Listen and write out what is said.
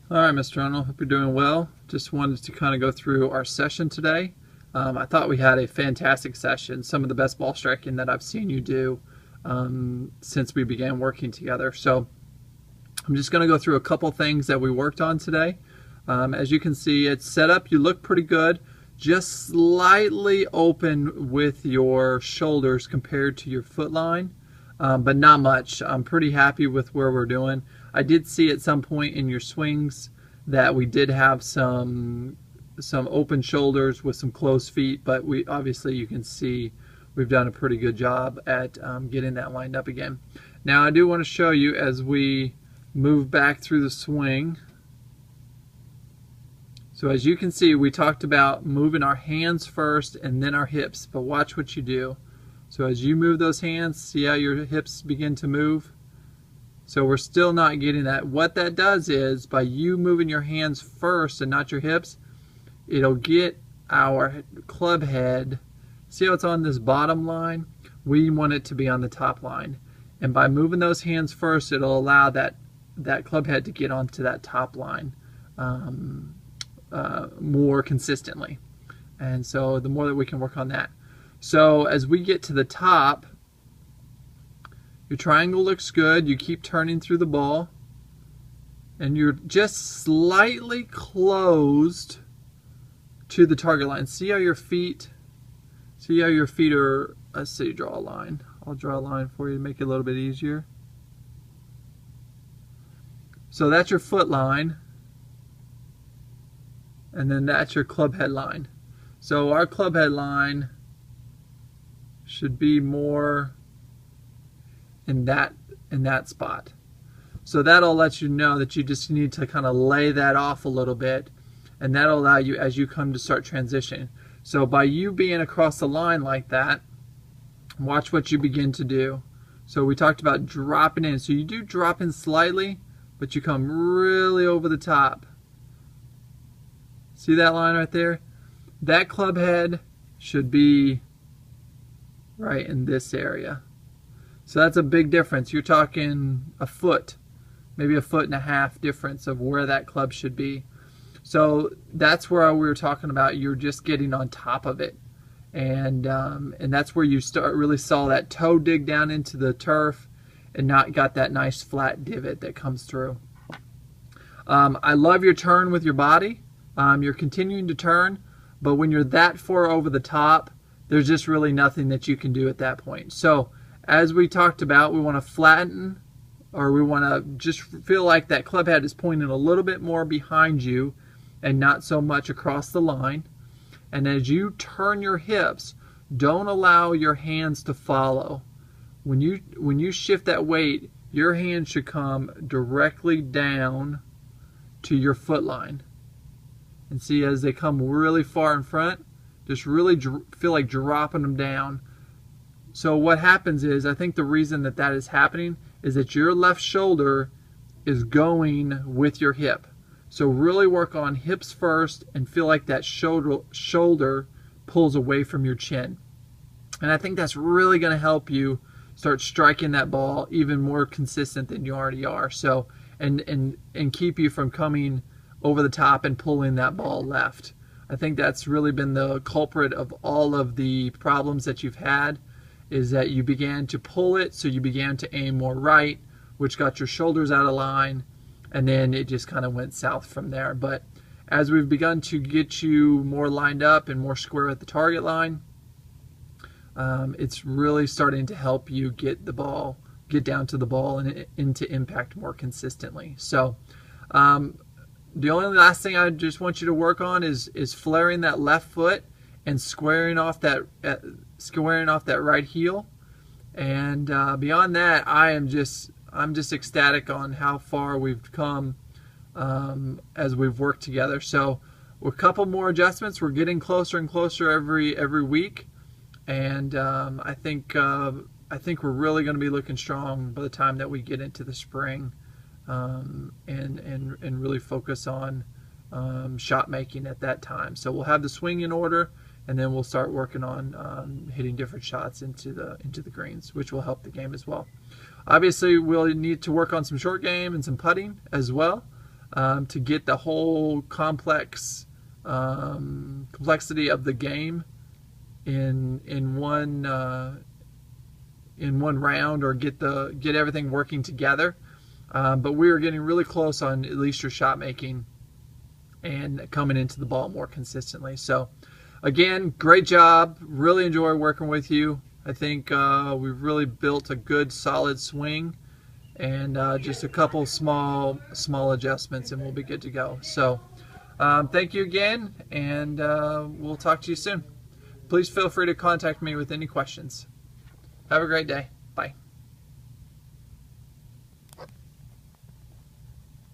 All right, Mr. Arnold, hope you're doing well. Just wanted to kind of go through our session today. I thought we had a fantastic session, some of the best ball striking that I've seen you do since we began working together. So I'm just going to go through a couple things that we worked on today. As you can see, it's set up. You look pretty good. Just slightly open with your shoulders compared to your foot line, but not much. I'm pretty happy with where we're doing. I did see at some point in your swings that we did have some open shoulders with some closed feet, but we obviously, you can see we've done a pretty good job at getting that lined up again. Now I do want to show you as we move back through the swing. So as you can see, we talked about moving our hands first and then our hips, but watch what you do. So as you move those hands, see how your hips begin to move? So we're still not getting that. What that does is, by you moving your hands first and not your hips, it'll get our club head, see how it's on this bottom line? We want it to be on the top line. And by moving those hands first, it'll allow that club head to get onto that top line more consistently. And so the more that we can work on that. So as we get to the top, your triangle looks good. You keep turning through the ball, and you're just slightly closed to the target line. See how your feet are, let's see, draw a line. I'll draw a line for you to make it a little bit easier. So that's your foot line, and then that's your club head line. So our club head line should be more in that spot. So that'll let you know that you just need to kind of lay that off a little bit, and that'll allow you as you come to start transition. So by you being across the line like that, watch what you begin to do. So we talked about dropping in. So you do drop in slightly, but you come really over the top. See that line right there? That club head should be right in this area. So that's a big difference. You're talking a foot, maybe a foot and a half difference of where that club should be. So that's where we were talking about. You're just getting on top of it, and that's where you really saw that toe dig down into the turf, and not got that nice flat divot that comes through. I love your turn with your body. You're continuing to turn, but when you're that far over the top, there's just really nothing that you can do at that point. So as we talked about, we want to flatten, or we want to just feel like that club head is pointing a little bit more behind you and not so much across the line. And as you turn your hips, don't allow your hands to follow. When you shift that weight, your hand should come directly down to your foot line. And see, as they come really far in front, just really feel like dropping them down. So what happens is, I think the reason that is happening is that your left shoulder is going with your hip. So really work on hips first and feel like that shoulder pulls away from your chin. And I think that's really going to help you start striking that ball even more consistent than you already are. So and keep you from coming over the top and pulling that ball left. I think that's really been the culprit of all of the problems that you've had, is that you began to pull it, so you began to aim more right, which got your shoulders out of line, and then it just kind of went south from there. But as we've begun to get you more lined up and more square at the target line, it's really starting to help you get down to the ball and into impact more consistently. So the only last thing I just want you to work on is flaring that left foot and squaring off that right heel. And beyond that, I'm just ecstatic on how far we've come as we've worked together. So a couple more adjustments. We're getting closer and closer every week, and I think we're really going to be looking strong by the time that we get into the spring, and really focus on shot making at that time. So we'll have the swing in order, and then we'll start working on hitting different shots into the greens, which will help the game as well. Obviously, we'll need to work on some short game and some putting as well. to get the whole complexity of the game in one round, or get everything working together. But we were getting really close on at least your shot making and coming into the ball more consistently. So again, great job. Really enjoy working with you. I think we've really built a good solid swing, and just a couple small adjustments and we'll be good to go. So thank you again, and we'll talk to you soon. Please feel free to contact me with any questions. Have a great day. Bye.